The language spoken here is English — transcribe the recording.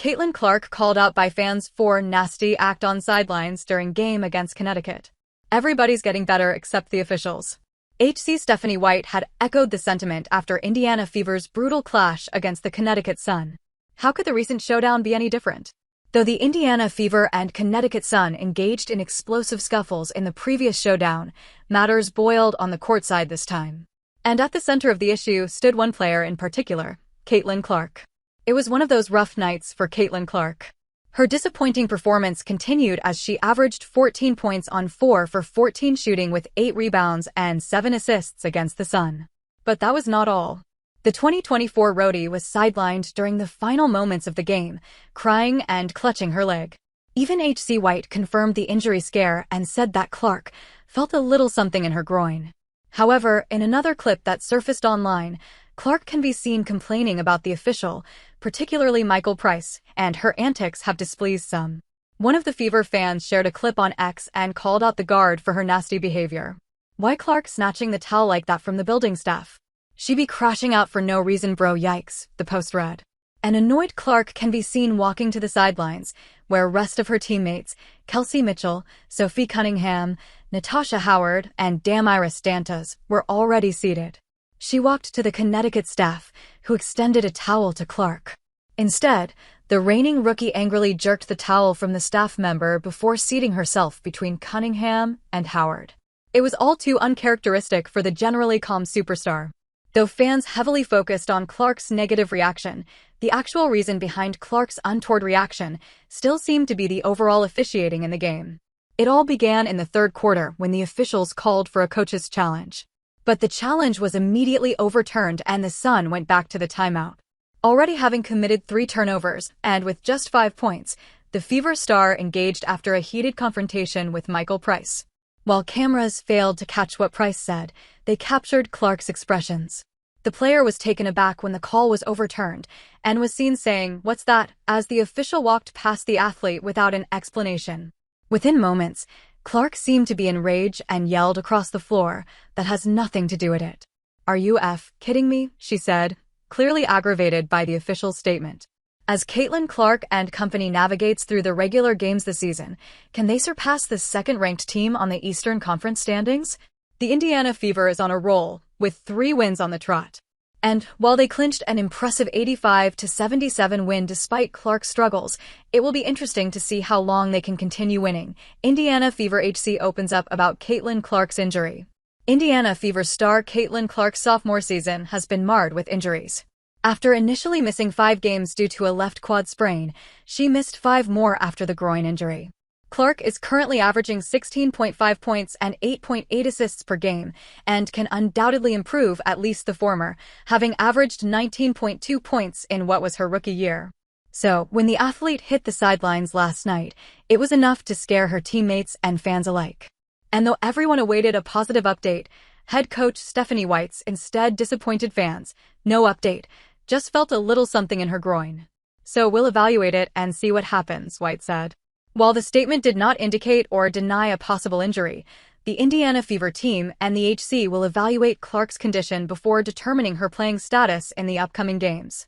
Caitlin Clark called out by fans for nasty act on sidelines during game against Connecticut. Everybody's getting better except the officials. HC Stephanie White had echoed the sentiment after Indiana Fever's brutal clash against the Connecticut Sun. How could the recent showdown be any different? Though the Indiana Fever and Connecticut Sun engaged in explosive scuffles in the previous showdown, matters boiled on the courtside this time. And at the center of the issue stood one player in particular, Caitlin Clark. It was one of those rough nights for Caitlin Clark. Her disappointing performance continued as she averaged 14 points on 4 for 14 shooting with 8 rebounds and 7 assists against the Sun. But that was not all. The 2024 roadie was sidelined during the final moments of the game, crying and clutching her leg. Even HC White confirmed the injury scare and said that Clark felt a little something in her groin. However, in another clip that surfaced online, Clark can be seen complaining about the official, particularly Michael Price, and her antics have displeased some. One of the Fever fans shared a clip on X and called out the guard for her nasty behavior. Why Clark snatching the towel like that from the building staff? She be crashing out for no reason, bro, yikes, the post read. An annoyed Clark can be seen walking to the sidelines, where rest of her teammates, Kelsey Mitchell, Sophie Cunningham, Natasha Howard, and Damaris Dantas, were already seated. She walked to the Connecticut staff, who extended a towel to Clark. Instead, the reigning rookie angrily jerked the towel from the staff member before seating herself between Cunningham and Howard. It was all too uncharacteristic for the generally calm superstar. Though fans heavily focused on Clark's negative reaction, the actual reason behind Clark's untoward reaction still seemed to be the overall officiating in the game. It all began in the third quarter when the officials called for a coach's challenge. But the challenge was immediately overturned and the Sun went back to the timeout. Already having committed 3 turnovers and with just 5 points, the Fever star engaged after a heated confrontation with Michael Price. While cameras failed to catch what Price said, they captured Clark's expressions. The player was taken aback when the call was overturned and was seen saying, "What's that?" as the official walked past the athlete without an explanation. Within moments, Clark seemed to be enraged and yelled across the floor, "That has nothing to do with it." "Are you kidding me?" she said, clearly aggravated by the official's statement. As Caitlin Clark and company navigates through the regular games this season, can they surpass the second-ranked team on the Eastern Conference standings? The Indiana Fever is on a roll, with 3 wins on the trot. And while they clinched an impressive 85-77 win despite Clark's struggles, it will be interesting to see how long they can continue winning. Indiana Fever HC opens up about Caitlin Clark's injury. Indiana Fever star Caitlin Clark's sophomore season has been marred with injuries. After initially missing 5 games due to a left quad sprain, she missed 5 more after the groin injury. Clark is currently averaging 16.5 points and 8.8 assists per game, and can undoubtedly improve at least the former, having averaged 19.2 points in what was her rookie year. So, when the athlete hit the sidelines last night, it was enough to scare her teammates and fans alike. And though everyone awaited a positive update, head coach Stephanie White's instead disappointed fans. No update, just felt a little something in her groin. "So we'll evaluate it and see what happens," White said. While the statement did not indicate or deny a possible injury, the Indiana Fever team and the HC will evaluate Clark's condition before determining her playing status in the upcoming games.